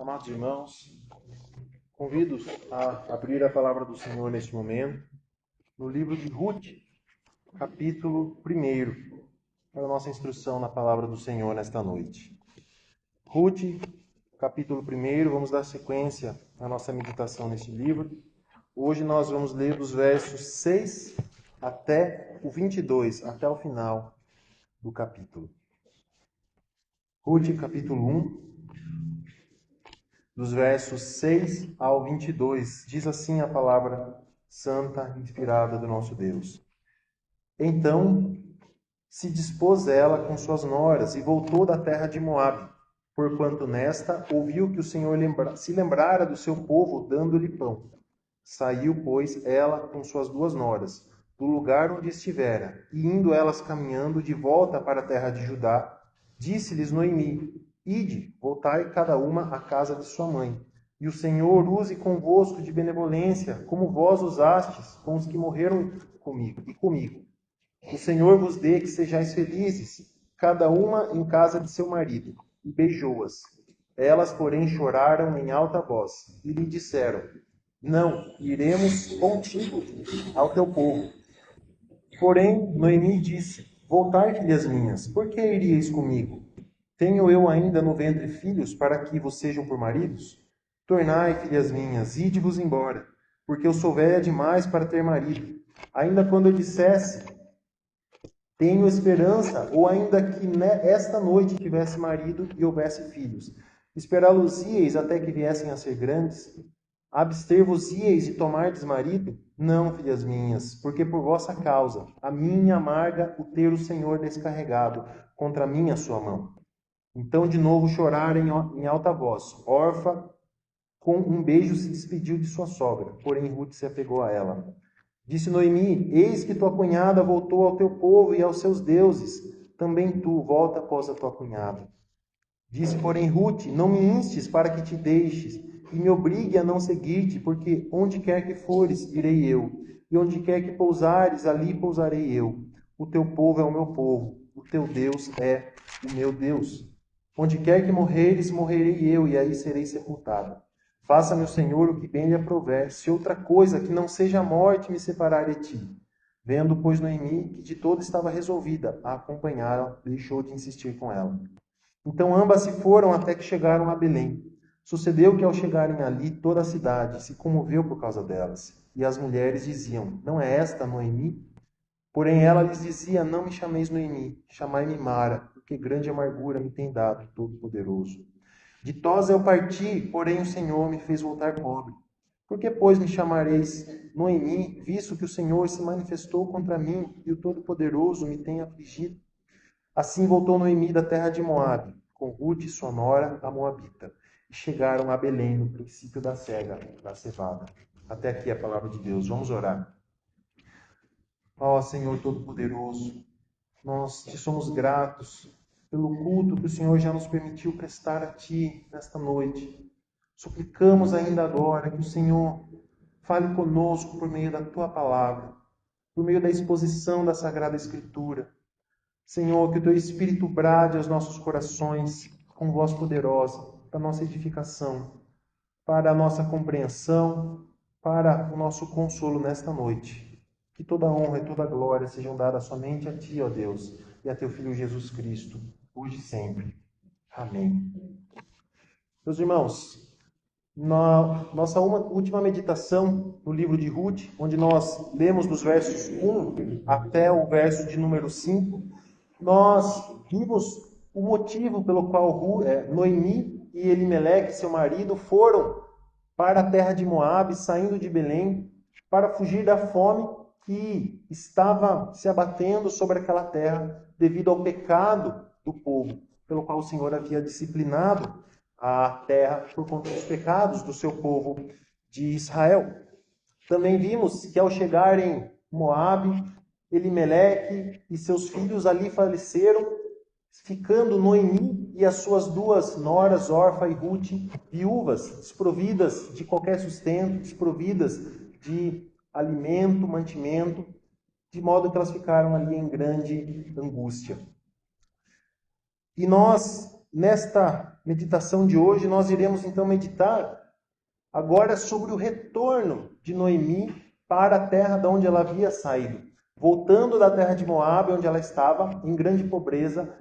Amados irmãos, convido-os a abrir a palavra do Senhor neste momento, no livro de Ruth, capítulo 1, para a nossa instrução na palavra do Senhor nesta noite. Ruth, capítulo 1, vamos dar sequência à nossa meditação neste livro. Hoje nós vamos ler dos versos 6 até o 22, até o final do capítulo. Ruth, capítulo 1, dos versos 6 ao 22, diz assim a palavra santa, inspirada do nosso Deus. Então se dispôs ela com suas noras e voltou da terra de Moabe, porquanto nesta ouviu que o Senhor se lembrara do seu povo, dando-lhe pão. Saiu, pois, ela com suas duas noras, do lugar onde estivera, e indo elas caminhando de volta para a terra de Judá, disse-lhes Noemi: Ide, voltai cada uma à casa de sua mãe, e o Senhor use convosco de benevolência, como vós usastes com os que morreram comigo. O Senhor vos dê que sejais felizes, cada uma em casa de seu marido. E beijou-as. Elas, porém, choraram em alta voz, e lhe disseram: Não, iremos contigo ao teu povo. Porém, Noemi disse: Voltai, filhas minhas, por que iríeis comigo? Tenho eu ainda no ventre filhos para que vos sejam por maridos? Tornai, filhas minhas, ide-vos embora, porque eu sou velha demais para ter marido. Ainda quando eu dissesse, tenho esperança, ou ainda que esta noite tivesse marido e houvesse filhos, esperá-los-íeis até que viessem a ser grandes? Abster-vos-íeis de tomardes marido? Não, filhas minhas, porque por vossa causa a mim amarga o ter o Senhor descarregado contra mim a sua mão. Então de novo choraram em alta voz. Orfa, com um beijo, se despediu de sua sogra, porém Ruth se apegou a ela. Disse Noemi: Eis que tua cunhada voltou ao teu povo e aos seus deuses. Também tu volta após a tua cunhada. Disse, porém, Ruth: Não me instes para que te deixes e me obrigue a não seguir-te, porque onde quer que fores, irei eu, e onde quer que pousares, ali pousarei eu. O teu povo é o meu povo, o teu Deus é o meu Deus. Onde quer que morreres, morrerei eu, e aí serei sepultada. Faça-me o Senhor o que bem lhe aprouver, se outra coisa que não seja a morte me separar de ti. Vendo, pois, Noemi que de todo estava resolvida a acompanhá-la, deixou de insistir com ela. Então ambas se foram até que chegaram a Belém. Sucedeu que ao chegarem ali, toda a cidade se comoveu por causa delas. E as mulheres diziam: Não é esta Noemi? Porém ela lhes dizia: Não me chameis Noemi, chamai-me Mara, porque grande amargura me tem dado Todo-Poderoso. Ditosa eu parti, porém o Senhor me fez voltar pobre. Por que, pois, me chamareis Noemi, visto que o Senhor se manifestou contra mim e o Todo-Poderoso me tem afligido? Assim voltou Noemi da terra de Moabe, com Ruth, sua nora, a Moabita, e chegaram a Belém no princípio da cega da cevada. Até aqui a palavra de Deus. Vamos orar. Ó Senhor Todo-Poderoso, nós te somos gratos pelo culto que o Senhor já nos permitiu prestar a Ti nesta noite. Suplicamos ainda agora que o Senhor fale conosco por meio da Tua palavra, por meio da exposição da Sagrada Escritura. Senhor, que o Teu Espírito brade aos nossos corações com voz poderosa, para a nossa edificação, para a nossa compreensão, para o nosso consolo nesta noite. Que toda honra e toda glória sejam dadas somente a Ti, ó Deus, e a Teu Filho Jesus Cristo, hoje e sempre. Amém. Meus irmãos, na nossa última meditação no livro de Ruth, onde nós lemos dos versos 1 até o verso de número 5, nós vimos o motivo pelo qual Noemi e Elimeleque, seu marido, foram para a terra de Moabe, saindo de Belém, para fugir da fome que estava se abatendo sobre aquela terra devido ao pecado do povo, pelo qual o Senhor havia disciplinado a terra por conta dos pecados do seu povo de Israel. Também vimos que ao chegar em Moabe, Elimeleque e seus filhos ali faleceram, ficando Noemi e as suas duas noras, Orfa e Ruth, viúvas, desprovidas de qualquer sustento, desprovidas de alimento, mantimento, de modo que elas ficaram ali em grande angústia. E nós, meditação de hoje, nós iremos então meditar agora sobre o retorno de Noemi para a terra de onde ela havia saído. Voltando da terra de Moabe, onde ela estava, em grande pobreza,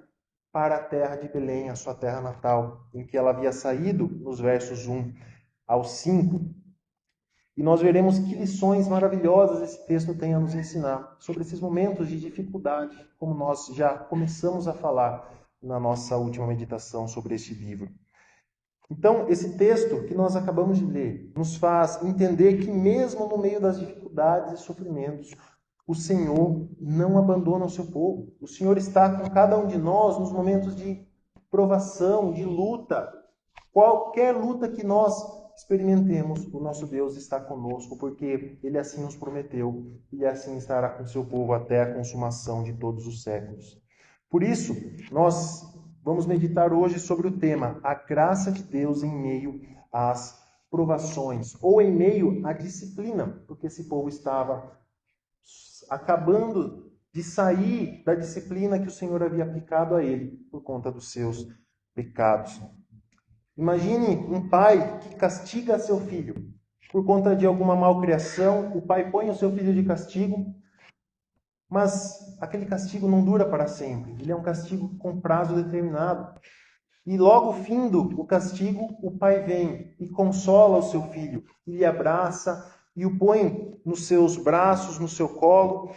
para a terra de Belém, a sua terra natal, em que ela havia saído, nos versos 1 ao 5. E nós veremos que lições maravilhosas esse texto tem a nos ensinar sobre esses momentos de dificuldade, como nós já começamos a falar na nossa última meditação sobre este livro. Então, esse texto que nós acabamos de ler nos faz entender que mesmo no meio das dificuldades e sofrimentos, o Senhor não abandona o seu povo. O Senhor está com cada um de nós nos momentos de provação, de luta. Qualquer luta que nós experimentemos, o nosso Deus está conosco, porque Ele assim nos prometeu e assim estará com seu povo até a consumação de todos os séculos. Por isso, nós vamos meditar hoje sobre o tema a graça de Deus em meio às provações, ou em meio à disciplina, porque esse povo estava acabando de sair da disciplina que o Senhor havia aplicado a ele por conta dos seus pecados. Imagine um pai que castiga seu filho por conta de alguma malcriação. O pai põe o seu filho de castigo, mas aquele castigo não dura para sempre. Ele é um castigo com prazo determinado. E logo findo o castigo, o pai vem e consola o seu filho, e lhe abraça e o põe nos seus braços, no seu colo,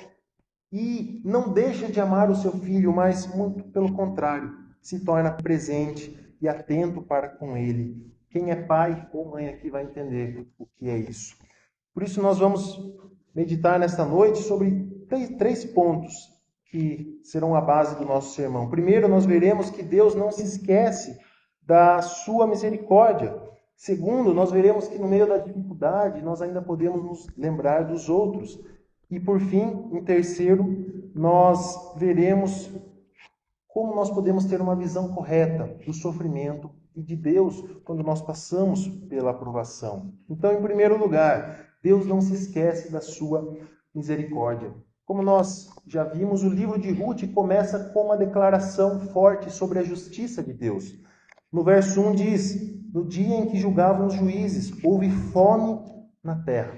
e não deixa de amar o seu filho, mas muito pelo contrário, se torna presente e atento para com ele. Quem é pai ou mãe aqui vai entender o que é isso. Por isso nós vamos meditar nesta noite sobre três pontos que serão a base do nosso sermão. Primeiro, nós veremos que Deus não se esquece da sua misericórdia. Segundo, nós veremos que no meio da dificuldade nós ainda podemos nos lembrar dos outros. E por fim, em terceiro, nós veremos como nós podemos ter uma visão correta do sofrimento e de Deus quando nós passamos pela provação. Então, em primeiro lugar, Deus não se esquece da sua misericórdia. Como nós já vimos, o livro de Ruth começa com uma declaração forte sobre a justiça de Deus. No verso 1 diz: no dia em que julgavam os juízes, houve fome na terra.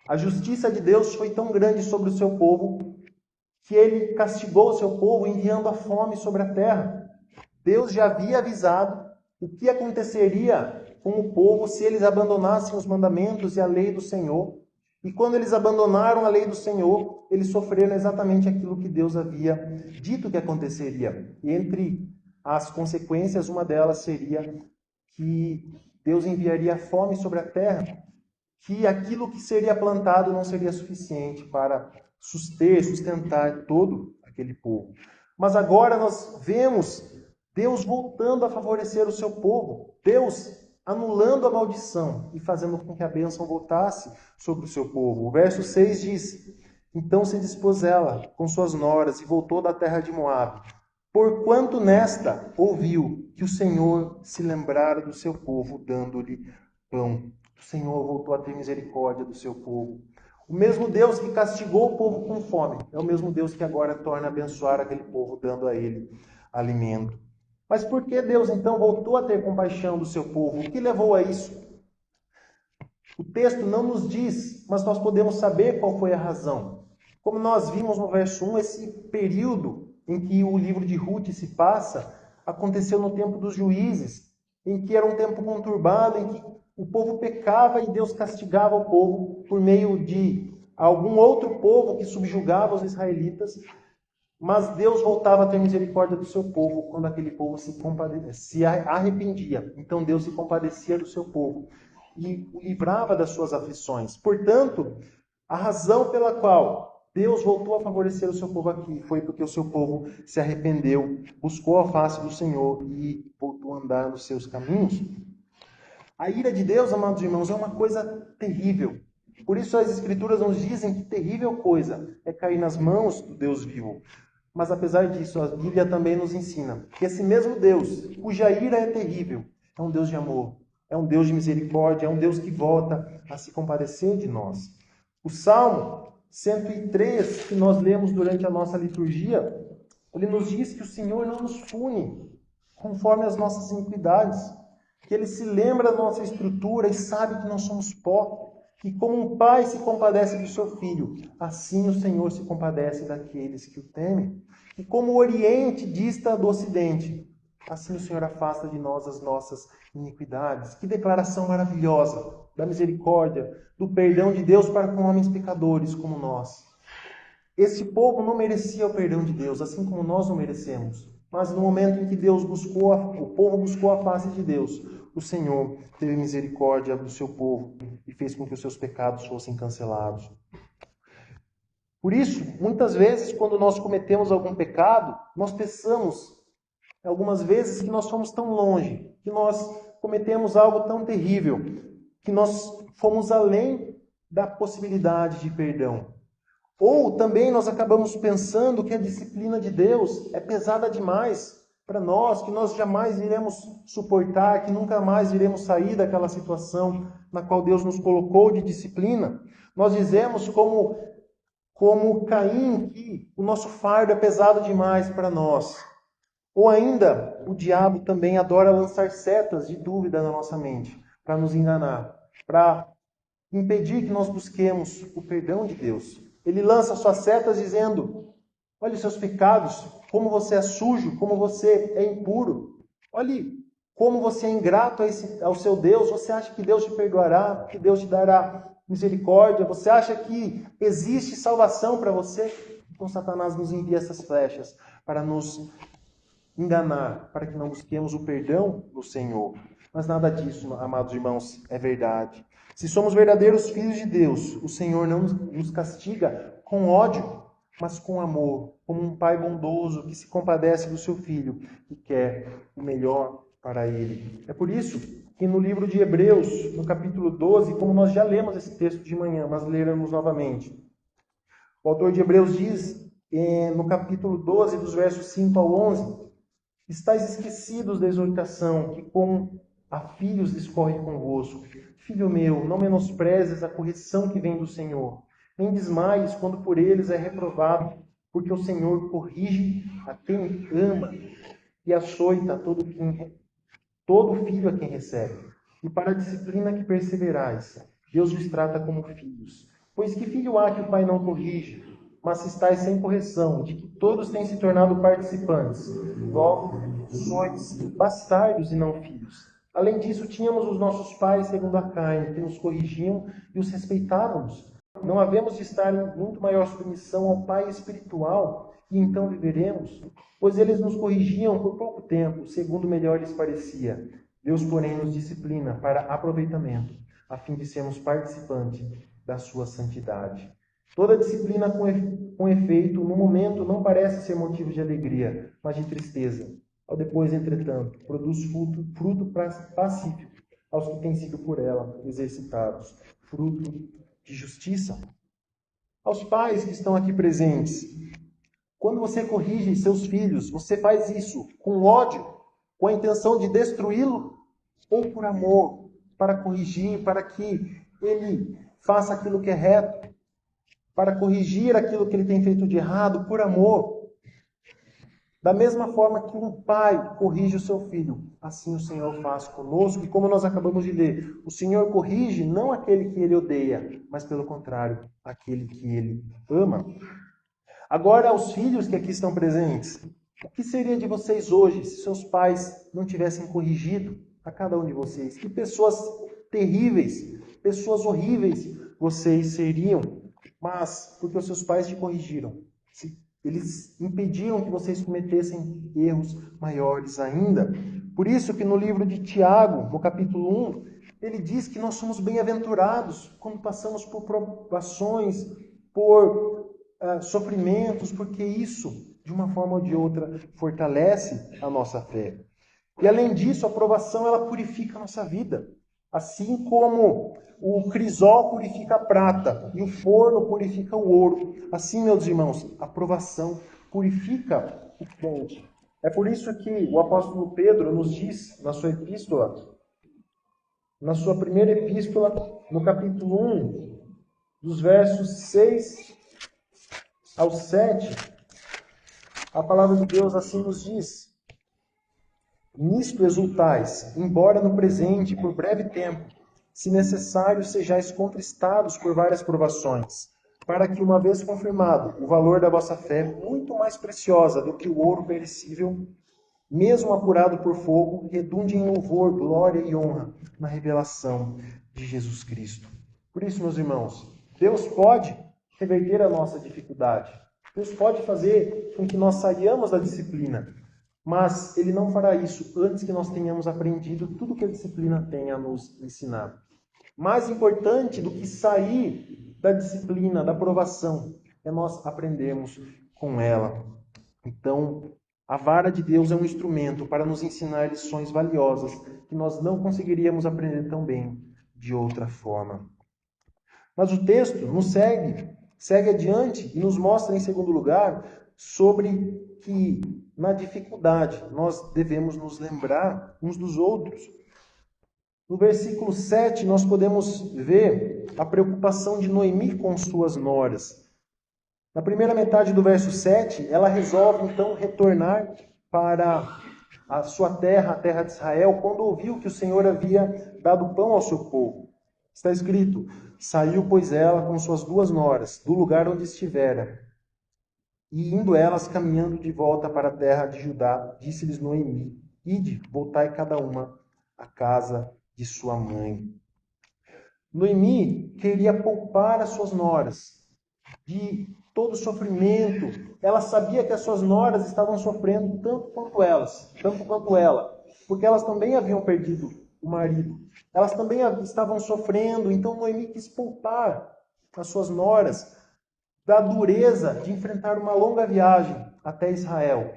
A justiça de Deus foi tão grande sobre o seu povo que ele castigou o seu povo enviando a fome sobre a terra. Deus já havia avisado o que aconteceria com o povo se eles abandonassem os mandamentos e a lei do Senhor. E quando eles abandonaram a lei do Senhor, eles sofreram exatamente aquilo que Deus havia dito que aconteceria. E entre as consequências, uma delas seria que Deus enviaria fome sobre a terra, que aquilo que seria plantado não seria suficiente para sustentar todo aquele povo. Mas agora nós vemos Deus voltando a favorecer o seu povo, Deus anulando a maldição e fazendo com que a bênção voltasse sobre o seu povo. O verso 6 diz: então se dispôs ela com suas noras e voltou da terra de Moabe, porquanto nesta ouviu que o Senhor se lembrara do seu povo, dando-lhe pão. O Senhor voltou a ter misericórdia do seu povo. O mesmo Deus que castigou o povo com fome é o mesmo Deus que agora torna a abençoar aquele povo, dando a ele alimento. Mas por que Deus então voltou a ter compaixão do seu povo? O que levou a isso? O texto não nos diz, mas nós podemos saber qual foi a razão. Como nós vimos no verso 1, esse período em que o livro de Ruth se passa aconteceu no tempo dos juízes, em que era um tempo conturbado, em que o povo pecava e Deus castigava o povo por meio de algum outro povo que subjugava os israelitas, mas Deus voltava a ter misericórdia do seu povo quando aquele povo se arrependia. Então Deus se compadecia do seu povo e o livrava das suas aflições. Portanto, a razão pela qual Deus voltou a favorecer o seu povo aqui foi porque o seu povo se arrependeu, buscou a face do Senhor e voltou a andar nos seus caminhos. A ira de Deus, amados irmãos, é uma coisa terrível. Por isso as Escrituras nos dizem que terrível coisa é cair nas mãos do Deus vivo. Mas apesar disso, a Bíblia também nos ensina que esse mesmo Deus, cuja ira é terrível, é um Deus de amor, é um Deus de misericórdia, é um Deus que volta a se compadecer de nós. O Salmo 103, que nós lemos durante a nossa liturgia, ele nos diz que o Senhor não nos pune conforme as nossas iniquidades, que Ele se lembra da nossa estrutura e sabe que nós somos pó. E como um pai se compadece do seu filho, assim o Senhor se compadece daqueles que o temem. E como o Oriente dista do Ocidente, assim o Senhor afasta de nós as nossas iniquidades. Que declaração maravilhosa da misericórdia, do perdão de Deus para com homens pecadores como nós. Esse povo não merecia o perdão de Deus, assim como nós não merecemos. Mas no momento em que o povo buscou a face de Deus, o Senhor teve misericórdia do seu povo e fez com que os seus pecados fossem cancelados. Por isso, muitas vezes, quando nós cometemos algum pecado, nós pensamos, algumas vezes, que nós fomos tão longe, que nós cometemos algo tão terrível, que nós fomos além da possibilidade de perdão. Ou também nós acabamos pensando que a disciplina de Deus é pesada demais para nós, que nós jamais iremos suportar, que nunca mais iremos sair daquela situação na qual Deus nos colocou de disciplina. Nós dizemos como Caim que o nosso fardo é pesado demais para nós. Ou ainda, o diabo também adora lançar setas de dúvida na nossa mente, para nos enganar, para impedir que nós busquemos o perdão de Deus. Ele lança suas setas dizendo: olhe os seus pecados, como você é sujo, como você é impuro. Olhe como você é ingrato ao seu Deus. Você acha que Deus te perdoará, que Deus te dará misericórdia? Você acha que existe salvação para você? Então Satanás nos envia essas flechas para nos enganar, para que não busquemos o perdão do Senhor. Mas nada disso, amados irmãos, é verdade. Se somos verdadeiros filhos de Deus, o Senhor não nos castiga com ódio, mas com amor, como um pai bondoso que se compadece do seu filho e quer o melhor para ele. É por isso que no livro de Hebreus, no capítulo 12, como nós já lemos esse texto de manhã, mas leremos novamente. O autor de Hebreus diz, no capítulo 12, dos versos 5 ao 11, estáis esquecidos da exortação que como a filhos discorre convosco. Filho meu, não menosprezes a correção que vem do Senhor, nem desmaies quando por eles é reprovado, porque o Senhor corrige a quem ama e açoita todo filho a quem recebe. E para a disciplina que perseverais, Deus vos trata como filhos. Pois que filho há que o pai não corrige? Mas se estáis sem correção, de que todos têm se tornado participantes, logo sois bastardos e não filhos. Além disso, tínhamos os nossos pais segundo a carne, que nos corrigiam e os respeitávamos. Não havemos de estar em muito maior submissão ao Pai espiritual, e então viveremos? Pois eles nos corrigiam por pouco tempo, segundo melhor lhes parecia. Deus, porém, nos disciplina para aproveitamento, a fim de sermos participantes da sua santidade. Toda disciplina com efeito, no momento, não parece ser motivo de alegria, mas de tristeza. Ao depois, entretanto, produz fruto pacífico aos que têm sido por ela exercitados, fruto de justiça. Aos pais que estão aqui presentes, quando você corrige seus filhos, você faz isso com ódio, com a intenção de destruí-lo, ou por amor, para corrigir, para que ele faça aquilo que é reto, para corrigir aquilo que ele tem feito de errado, por amor. Da mesma forma que um pai corrige o seu filho, assim o Senhor faz conosco. E como nós acabamos de ler, o Senhor corrige não aquele que ele odeia, mas pelo contrário, aquele que ele ama. Agora, aos filhos que aqui estão presentes, o que seria de vocês hoje se seus pais não tivessem corrigido a cada um de vocês? Que pessoas terríveis, pessoas horríveis vocês seriam, mas porque os seus pais te corrigiram. Eles impediram que vocês cometessem erros maiores ainda. Por isso que no livro de Tiago, no capítulo 1, ele diz que nós somos bem-aventurados quando passamos por provações, por sofrimentos, porque isso, de uma forma ou de outra, fortalece a nossa fé. E além disso, a provação ela purifica a nossa vida. Assim como o crisol purifica a prata e o forno purifica o ouro. Assim, meus irmãos, a provação purifica o crente. É por isso que o apóstolo Pedro nos diz na sua epístola, na sua primeira epístola, no capítulo 1, dos versos 6 ao 7, a palavra de Deus assim nos diz: Nisto exultais, embora no presente, por breve tempo, se necessário, sejais contristados por várias provações, para que, uma vez confirmado o valor da vossa fé, muito mais preciosa do que o ouro perecível, mesmo apurado por fogo, redunde em louvor, glória e honra na revelação de Jesus Cristo. Por isso, meus irmãos, Deus pode reverter a nossa dificuldade. Deus pode fazer com que nós saiamos da disciplina, mas Ele não fará isso antes que nós tenhamos aprendido tudo que a disciplina tem a nos ensinar. Mais importante do que sair da disciplina, da provação, é nós aprendermos com ela. Então, a vara de Deus é um instrumento para nos ensinar lições valiosas que nós não conseguiríamos aprender tão bem de outra forma. Mas o texto nos segue adiante e nos mostra, em segundo lugar, sobre que na dificuldade nós devemos nos lembrar uns dos outros. No versículo 7, nós podemos ver a preocupação de Noemi com suas noras. Na primeira metade do verso 7, ela resolve então retornar para a sua terra, a terra de Israel, quando ouviu que o Senhor havia dado pão ao seu povo. Está escrito: saiu, pois, ela com suas 2 noras, do lugar onde estivera, e indo elas caminhando de volta para a terra de Judá, disse-lhes Noemi: ide, voltai cada uma à casa de sua mãe. Noemi queria poupar as suas noras de todo o sofrimento. Ela sabia que as suas noras estavam sofrendo tanto quanto ela, porque elas também haviam perdido o marido. Elas também estavam sofrendo, então Noemi quis poupar as suas noras da dureza de enfrentar uma longa viagem até Israel,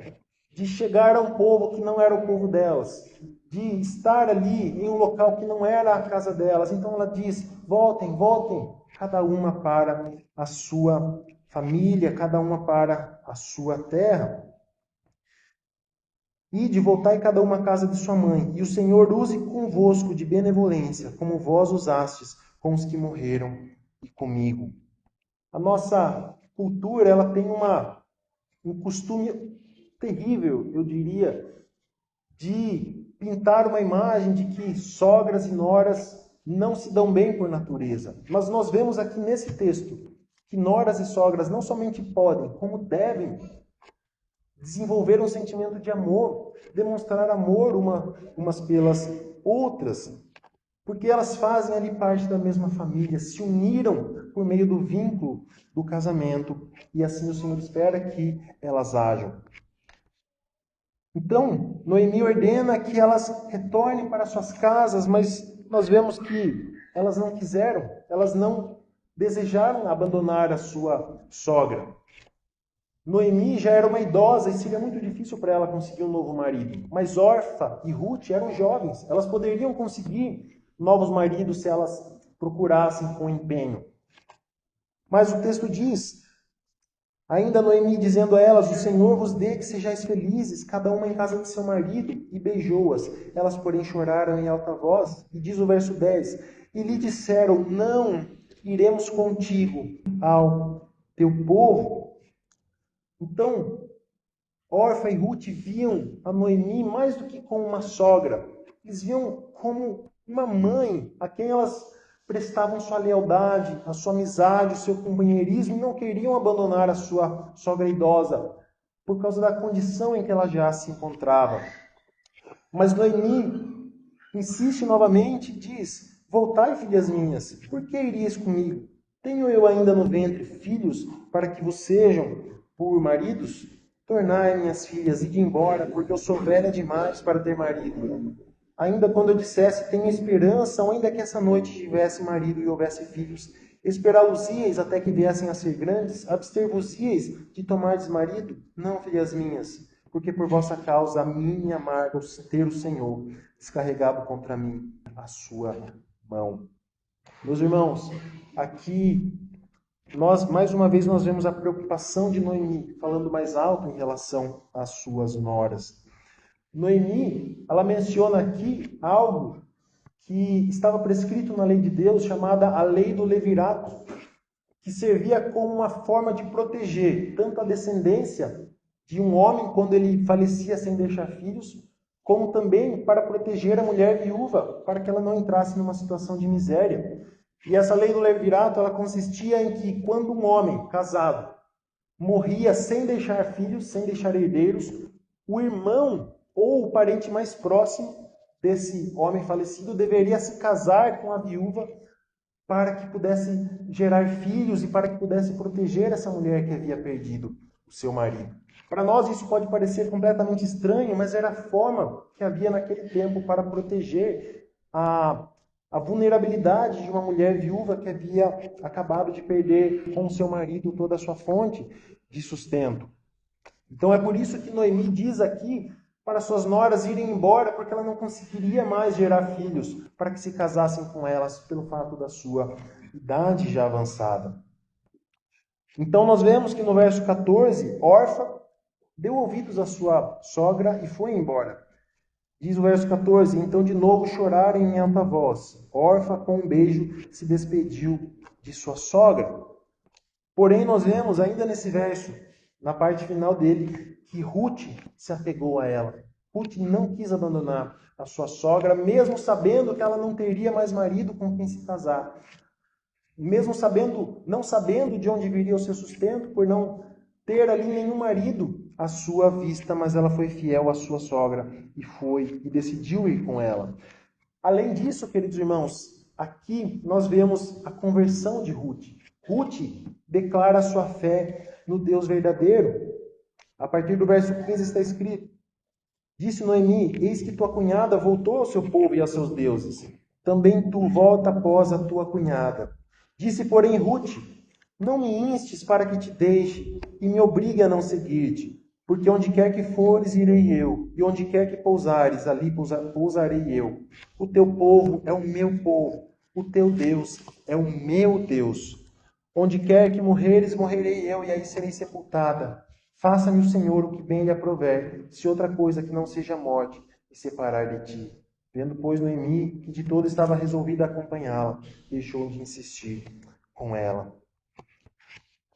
de chegar a um povo que não era o povo delas, de estar ali em um local que não era a casa delas. Então ela diz: voltem, cada uma para a sua família, cada uma para a sua terra. Ide, voltai cada uma à casa de sua mãe, e o Senhor use convosco de benevolência, como vós usastes com os que morreram e comigo. A nossa cultura, ela tem um costume terrível, eu diria, de pintar uma imagem de que sogras e noras não se dão bem por natureza. Mas nós vemos aqui nesse texto que noras e sogras não somente podem, como devem desenvolver um sentimento de amor, demonstrar amor umas pelas outras, porque elas fazem ali parte da mesma família, se uniram por meio do vínculo do casamento, e assim o Senhor espera que elas ajam. Então, Noemi ordena que elas retornem para suas casas, mas nós vemos que elas não quiseram, elas não desejaram abandonar a sua sogra. Noemi já era uma idosa e seria muito difícil para ela conseguir um novo marido. Mas Orfa e Ruth eram jovens, elas poderiam conseguir novos maridos se elas procurassem com empenho. Mas o texto diz, ainda Noemi dizendo a elas: o Senhor vos dê que sejais felizes, cada uma em casa de seu marido, e beijou-as. Elas, porém, choraram em alta voz. E diz o verso 10, e lhe disseram: não iremos contigo ao teu povo. Então, Orfa e Ruth viam a Noemi mais do que como uma sogra. Eles viam como uma mãe a quem elas prestavam sua lealdade, a sua amizade, o seu companheirismo, e não queriam abandonar a sua sogra idosa por causa da condição em que ela já se encontrava. Mas Noemi insiste novamente e diz: voltai, filhas minhas, por que irias comigo? Tenho eu ainda no ventre filhos para que vos sejam por maridos? Tornai, minhas filhas, ide embora, porque eu sou velha demais para ter marido. Ainda quando eu dissesse: tenho esperança, ou ainda que essa noite tivesse marido e houvesse filhos, esperá-los-íeis até que viessem a ser grandes? Abster-vos-íeis de tomardes marido? Não, filhas minhas, porque por vossa causa a mim me amarga ter o Senhor descarregado contra mim a sua mão. Meus irmãos, aqui mais uma vez nós vemos a preocupação de Noemi, falando mais alto em relação às suas noras. Noemi, ela menciona aqui algo que estava prescrito na lei de Deus, chamada a lei do levirato, que servia como uma forma de proteger tanto a descendência de um homem quando ele falecia sem deixar filhos, como também para proteger a mulher viúva, para que ela não entrasse numa situação de miséria. E essa lei do levirato, ela consistia em que quando um homem casado morria sem deixar filhos, sem deixar herdeiros, o irmão ou o parente mais próximo desse homem falecido deveria se casar com a viúva para que pudesse gerar filhos e para que pudesse proteger essa mulher que havia perdido o seu marido. Para nós isso pode parecer completamente estranho, mas era a forma que havia naquele tempo para proteger a vulnerabilidade de uma mulher viúva que havia acabado de perder com o seu marido toda a sua fonte de sustento. Então é por isso que Noemi diz aqui para suas noras irem embora, porque ela não conseguiria mais gerar filhos para que se casassem com elas pelo fato da sua idade já avançada. Então nós vemos que no verso 14, Orfa deu ouvidos à sua sogra e foi embora. Diz o verso 14, então de novo choraram em alta voz. Orfa, com um beijo, se despediu de sua sogra. Porém, nós vemos ainda nesse verso, na parte final dele, que Ruth se apegou a ela. Ruth não quis abandonar a sua sogra, mesmo sabendo que ela não teria mais marido com quem se casar. Mesmo não sabendo de onde viria o seu sustento, por não ter ali nenhum marido à sua vista, mas ela foi fiel à sua sogra e decidiu ir com ela. Além disso, queridos irmãos, aqui nós vemos a conversão de Ruth. Ruth declara sua fé no Deus verdadeiro. A partir do verso 15 está escrito: disse Noemi, eis que tua cunhada voltou ao seu povo e aos seus deuses. Também tu volta após a tua cunhada. Disse, porém, Ruth, não me instes para que te deixe e me obrigue a não seguir-te, porque onde quer que fores, irei eu, e onde quer que pousares, ali pousarei eu. O teu povo é o meu povo, o teu Deus é o meu Deus. Onde quer que morreres, morrerei eu, e aí serei sepultada. Faça-me o Senhor o que bem lhe aprover, se outra coisa que não seja morte me separar de ti. Vendo, pois, Noemi, que de todo estava resolvida a acompanhá-la, deixou de insistir com ela.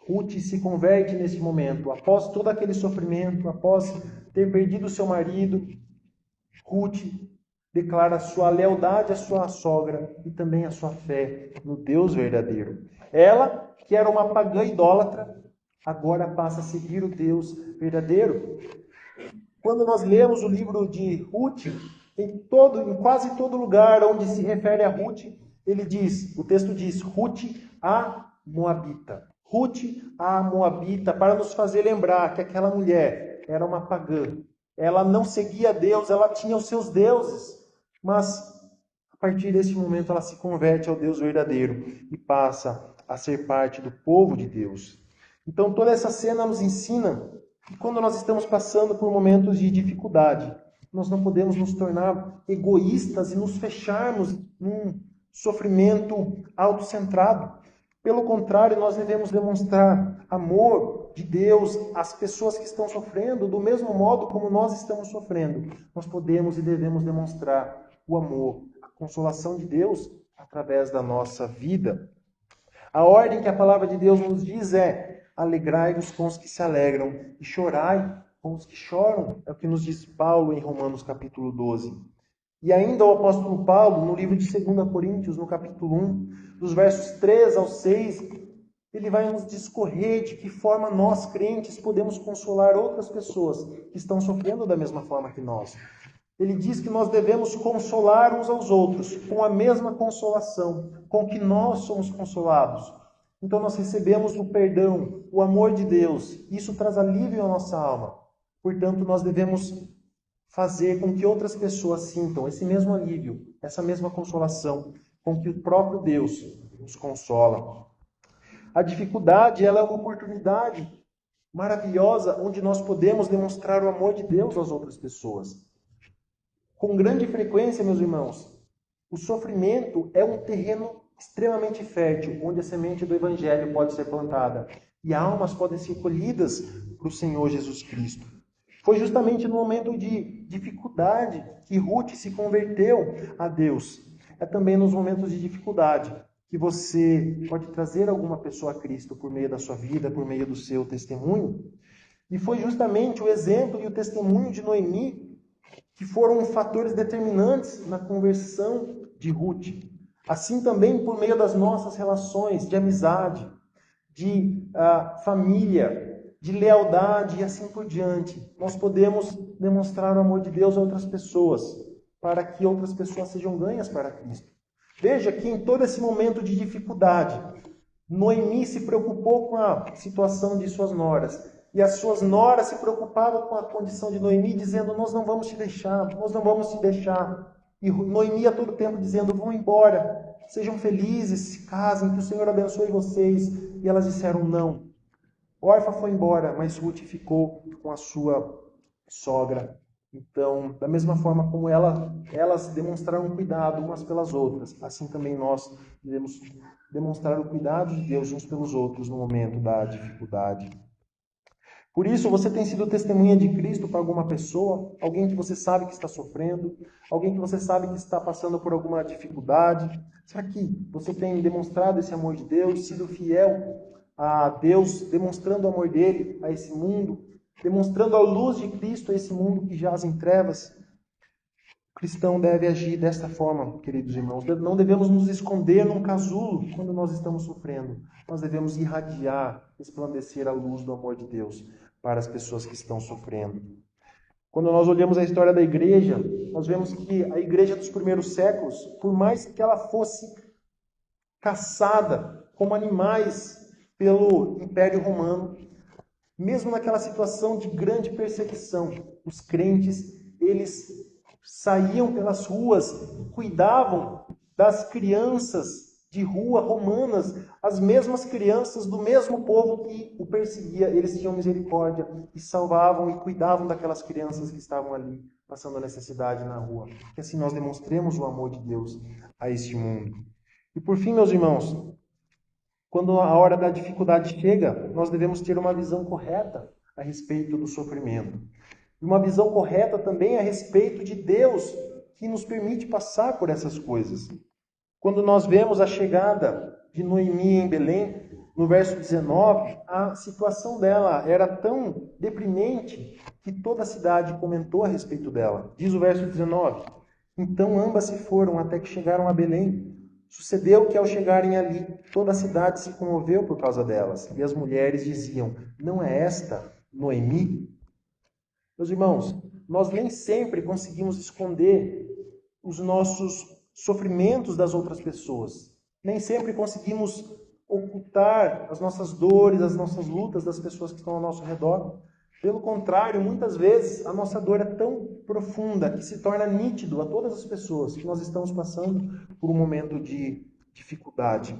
Ruth se converte nesse momento. Após todo aquele sofrimento, após ter perdido seu marido, Ruth declara sua lealdade à sua sogra e também a sua fé no Deus verdadeiro. Ela, que era uma pagã idólatra, agora passa a seguir o Deus verdadeiro. Quando nós lemos o livro de Ruth, em quase todo lugar onde se refere a Ruth, o texto diz, Ruth a Moabita. Ruth a Moabita, para nos fazer lembrar que aquela mulher era uma pagã. Ela não seguia Deus, ela tinha os seus deuses, mas a partir desse momento ela se converte ao Deus verdadeiro e passa a ser parte do povo de Deus. Então toda essa cena nos ensina que quando nós estamos passando por momentos de dificuldade, nós não podemos nos tornar egoístas e nos fecharmos num sofrimento autocentrado. Pelo contrário, nós devemos demonstrar amor de Deus às pessoas que estão sofrendo, do mesmo modo como nós estamos sofrendo. Nós podemos e devemos demonstrar o amor, a consolação de Deus através da nossa vida. A ordem que a palavra de Deus nos diz é: alegrai-vos com os que se alegram e chorai com os que choram. É o que nos diz Paulo em Romanos capítulo 12. E ainda o apóstolo Paulo, no livro de 2 Coríntios, no capítulo 1, dos versos 3 ao 6, ele vai nos discorrer de que forma nós, crentes, podemos consolar outras pessoas que estão sofrendo da mesma forma que nós. Ele diz que nós devemos consolar uns aos outros com a mesma consolação com que nós somos consolados. Então nós recebemos o perdão, o amor de Deus. Isso traz alívio à nossa alma. Portanto, nós devemos fazer com que outras pessoas sintam esse mesmo alívio, essa mesma consolação, com que o próprio Deus nos consola. A dificuldade, ela é uma oportunidade maravilhosa onde nós podemos demonstrar o amor de Deus às outras pessoas. Com grande frequência, meus irmãos, o sofrimento é um terreno extremamente fértil, onde a semente do Evangelho pode ser plantada e almas podem ser colhidas para o Senhor Jesus Cristo. Foi justamente no momento de dificuldade que Ruth se converteu a Deus. É também nos momentos de dificuldade que você pode trazer alguma pessoa a Cristo por meio da sua vida, por meio do seu testemunho. E foi justamente o exemplo e o testemunho de Noemi que foram fatores determinantes na conversão de Ruth. Assim também por meio das nossas relações de amizade, de família, de lealdade e assim por diante. Nós podemos demonstrar o amor de Deus a outras pessoas, para que outras pessoas sejam ganhas para Cristo. Veja que em todo esse momento de dificuldade, Noemi se preocupou com a situação de suas noras. E as suas noras se preocupavam com a condição de Noemi, dizendo, nós não vamos te deixar, nós não vamos te deixar. E Noemi a todo tempo dizendo, vão embora, sejam felizes, se casem, que o Senhor abençoe vocês. E elas disseram não. Orfa foi embora, mas Ruth ficou com a sua sogra. Então, da mesma forma como elas demonstraram cuidado umas pelas outras, assim também nós devemos demonstrar o cuidado de Deus uns pelos outros no momento da dificuldade. Por isso, você tem sido testemunha de Cristo para alguma pessoa, alguém que você sabe que está sofrendo, alguém que você sabe que está passando por alguma dificuldade. Será que você tem demonstrado esse amor de Deus, sido fiel a Deus, demonstrando o amor dele a esse mundo, demonstrando a luz de Cristo a esse mundo que jaz em trevas? O cristão deve agir desta forma, queridos irmãos. Não devemos nos esconder num casulo quando nós estamos sofrendo. Nós devemos irradiar, resplandecer a luz do amor de Deus para as pessoas que estão sofrendo. Quando nós olhamos a história da igreja, nós vemos que a igreja dos primeiros séculos, por mais que ela fosse caçada como animais pelo Império Romano, mesmo naquela situação de grande perseguição, os crentes, eles saíam pelas ruas, cuidavam das crianças de rua romanas, as mesmas crianças do mesmo povo que o perseguia. Eles tinham misericórdia e salvavam e cuidavam daquelas crianças que estavam ali, passando a necessidade na rua. Que assim nós demonstremos o amor de Deus a este mundo. E por fim, meus irmãos, quando a hora da dificuldade chega, nós devemos ter uma visão correta a respeito do sofrimento. E uma visão correta também a respeito de Deus, que nos permite passar por essas coisas. Quando nós vemos a chegada de Noemi em Belém, no verso 19, a situação dela era tão deprimente que toda a cidade comentou a respeito dela. Diz o verso 19, então ambas se foram até que chegaram a Belém. Sucedeu que ao chegarem ali, toda a cidade se comoveu por causa delas. E as mulheres diziam, não é esta Noemi? Meus irmãos, nós nem sempre conseguimos esconder os nossos sofrimentos das outras pessoas. Nem sempre conseguimos ocultar as nossas dores, as nossas lutas das pessoas que estão ao nosso redor. Pelo contrário, muitas vezes a nossa dor é tão profunda que se torna nítido a todas as pessoas que nós estamos passando por um momento de dificuldade.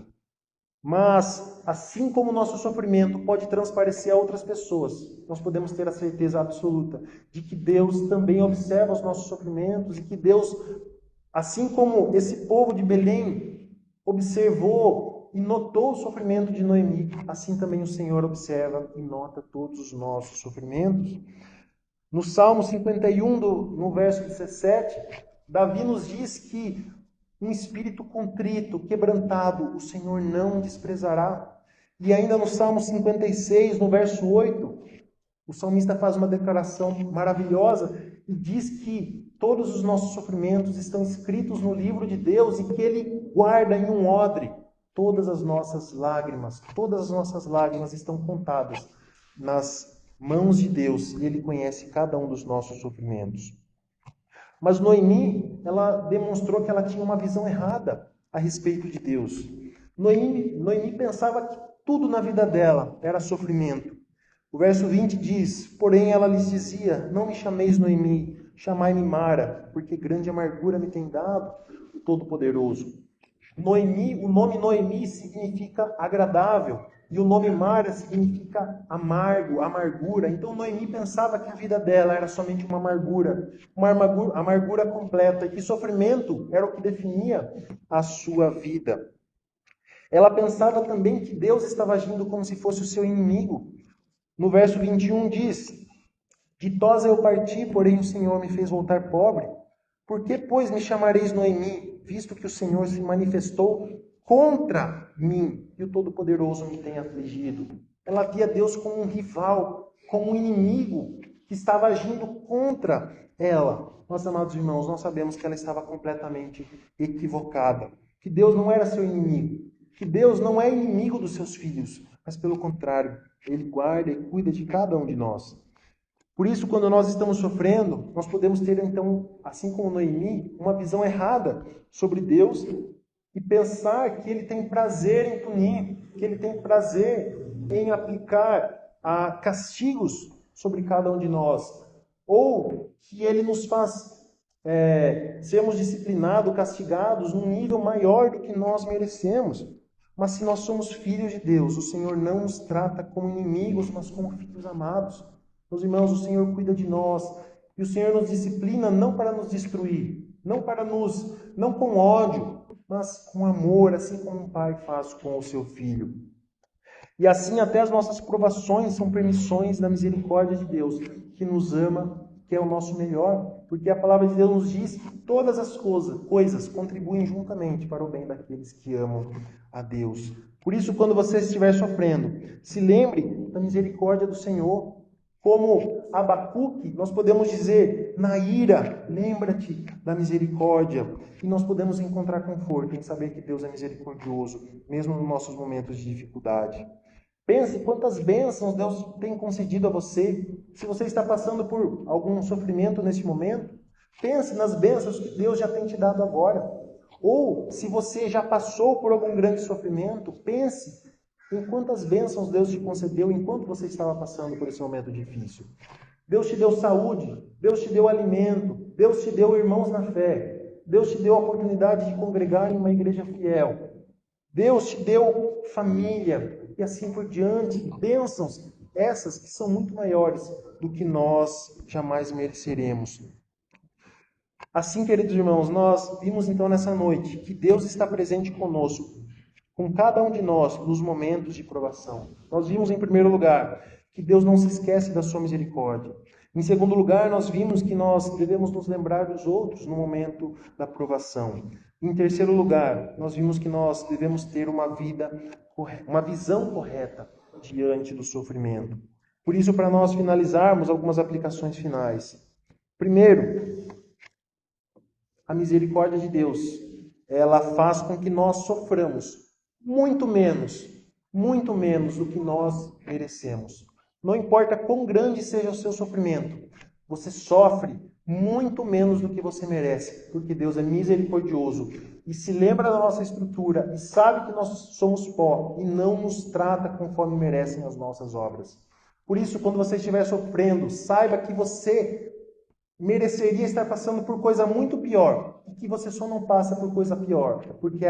Mas, assim como o nosso sofrimento pode transparecer a outras pessoas, nós podemos ter a certeza absoluta de que Deus também observa os nossos sofrimentos e que Deus, assim como esse povo de Belém observou e notou o sofrimento de Noemi, assim também o Senhor observa e nota todos os nossos sofrimentos. No Salmo 51, no verso 17, Davi nos diz que um espírito contrito, quebrantado, o Senhor não desprezará. E ainda no Salmo 56, no verso 8, o salmista faz uma declaração maravilhosa e diz que todos os nossos sofrimentos estão escritos no livro de Deus e que Ele guarda em um odre todas as nossas lágrimas. Todas as nossas lágrimas estão contadas nas mãos de Deus e Ele conhece cada um dos nossos sofrimentos. Mas Noemi, ela demonstrou que ela tinha uma visão errada a respeito de Deus. Noemi pensava que tudo na vida dela era sofrimento. O verso 20 diz, porém ela lhes dizia, não me chameis Noemi, chamai-me Mara, porque grande amargura me tem dado o Todo-Poderoso. Noemi, o nome Noemi significa agradável, e o nome Mara significa amargo, amargura. Então Noemi pensava que a vida dela era somente uma amargura completa, e que sofrimento era o que definia a sua vida. Ela pensava também que Deus estava agindo como se fosse o seu inimigo. No verso 21 diz, ditosa eu parti, porém o Senhor me fez voltar pobre. Por que, pois, me chamareis Noemi, visto que o Senhor se manifestou contra mim e o Todo-Poderoso me tem afligido? Ela via Deus como um rival, como um inimigo que estava agindo contra ela. Nós, amados irmãos, nós sabemos que ela estava completamente equivocada. Que Deus não era seu inimigo. Que Deus não é inimigo dos seus filhos. Mas, pelo contrário, Ele guarda e cuida de cada um de nós. Por isso, quando nós estamos sofrendo, nós podemos ter, então, assim como Noemi, uma visão errada sobre Deus e pensar que Ele tem prazer em punir, que Ele tem prazer em aplicar castigos sobre cada um de nós, ou que Ele nos faz sermos disciplinados, castigados num nível maior do que nós merecemos. Mas se nós somos filhos de Deus, o Senhor não nos trata como inimigos, mas como filhos amados. Meus irmãos, o Senhor cuida de nós. E o Senhor nos disciplina não para nos destruir, não com ódio, mas com amor, assim como um pai faz com o seu filho. E assim até as nossas provações são permissões da misericórdia de Deus, que nos ama, que é o nosso melhor, porque a palavra de Deus nos diz que todas as coisas contribuem juntamente para o bem daqueles que amam a Deus. Por isso, quando você estiver sofrendo, se lembre da misericórdia do Senhor. Como Abacuque, nós podemos dizer, na ira, lembra-te da misericórdia. E nós podemos encontrar conforto em saber que Deus é misericordioso, mesmo nos nossos momentos de dificuldade. Pense quantas bênçãos Deus tem concedido a você. Se você está passando por algum sofrimento neste momento, pense nas bênçãos que Deus já tem te dado agora. Ou, se você já passou por algum grande sofrimento, pense em quantas bênçãos Deus te concedeu enquanto você estava passando por esse momento difícil. Deus te deu saúde, Deus te deu alimento, Deus te deu irmãos na fé, Deus te deu a oportunidade de congregar em uma igreja fiel, Deus te deu família e assim por diante. Bênçãos essas que são muito maiores do que nós jamais mereceremos. Assim, queridos irmãos, nós vimos então nessa noite que Deus está presente conosco, com cada um de nós, nos momentos de provação. Nós vimos, em primeiro lugar, que Deus não se esquece da sua misericórdia. Em segundo lugar, nós vimos que nós devemos nos lembrar dos outros no momento da provação. Em terceiro lugar, nós vimos que nós devemos ter uma visão correta diante do sofrimento. Por isso, para nós finalizarmos, algumas aplicações finais. Primeiro, a misericórdia de Deus, ela faz com que nós soframos muito menos do que nós merecemos. Não importa quão grande seja o seu sofrimento, você sofre muito menos do que você merece, porque Deus é misericordioso e se lembra da nossa estrutura e sabe que nós somos pó e não nos trata conforme merecem as nossas obras. Por isso, quando você estiver sofrendo, saiba que você mereceria estar passando por coisa muito pior e que você só não passa por coisa pior, porque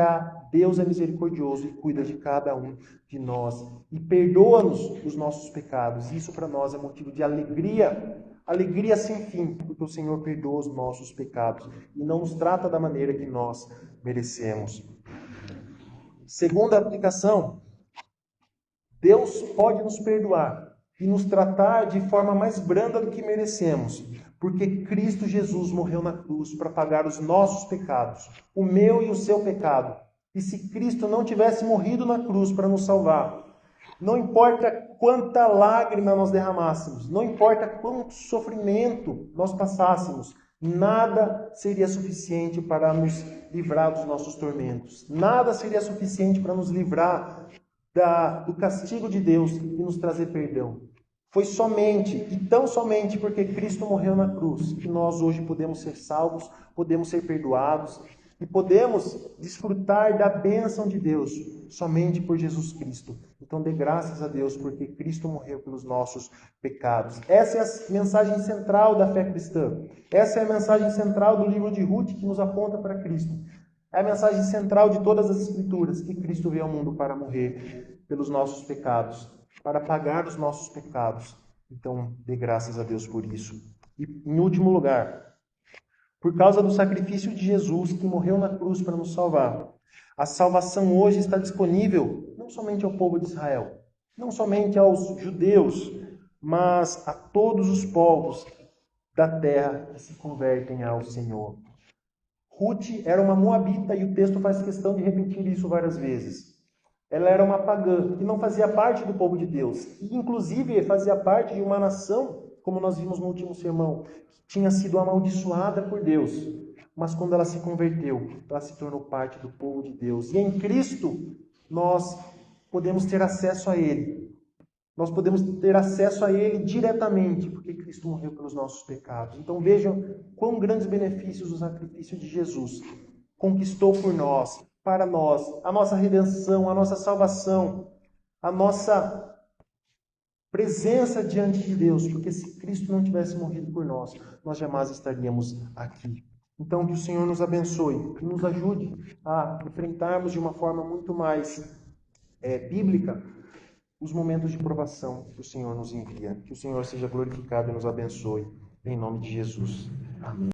Deus é misericordioso e cuida de cada um de nós e perdoa-nos os nossos pecados. Isso para nós é motivo de alegria sem fim, porque o Senhor perdoa os nossos pecados e não nos trata da maneira que nós merecemos. Segunda aplicação, Deus pode nos perdoar e nos tratar de forma mais branda do que merecemos, porque Cristo Jesus morreu na cruz para pagar os nossos pecados, o meu e o seu pecado. E se Cristo não tivesse morrido na cruz para nos salvar, não importa quanta lágrima nós derramássemos, não importa quanto sofrimento nós passássemos, nada seria suficiente para nos livrar dos nossos tormentos. Nada seria suficiente para nos livrar do castigo de Deus e nos trazer perdão. Foi somente, e tão somente porque Cristo morreu na cruz, que nós hoje podemos ser salvos, podemos ser perdoados e podemos desfrutar da bênção de Deus somente por Jesus Cristo. Então dê graças a Deus porque Cristo morreu pelos nossos pecados. Essa é a mensagem central da fé cristã. Essa é a mensagem central do livro de Ruth que nos aponta para Cristo. É a mensagem central de todas as Escrituras, que Cristo veio ao mundo para morrer pelos nossos pecados, para pagar os nossos pecados. Então, dê graças a Deus por isso. E, em último lugar, por causa do sacrifício de Jesus, que morreu na cruz para nos salvar, a salvação hoje está disponível não somente ao povo de Israel, não somente aos judeus, mas a todos os povos da terra que se convertem ao Senhor. Ruth era uma moabita e o texto faz questão de repetir isso várias vezes. Ela era uma pagã que não fazia parte do povo de Deus. E, inclusive, fazia parte de uma nação como nós vimos no último sermão, tinha sido amaldiçoada por Deus, mas quando ela se converteu, ela se tornou parte do povo de Deus. E em Cristo, nós podemos ter acesso a Ele. Nós podemos ter acesso a Ele diretamente, porque Cristo morreu pelos nossos pecados. Então vejam quão grandes benefícios o sacrifício de Jesus conquistou por nós, para nós, a nossa redenção, a nossa salvação, a nossa presença diante de Deus, porque se Cristo não tivesse morrido por nós, nós jamais estaríamos aqui. Então que o Senhor nos abençoe e nos ajude a enfrentarmos de uma forma muito mais bíblica os momentos de provação que o Senhor nos envia. Que o Senhor seja glorificado e nos abençoe. Em nome de Jesus. Amém.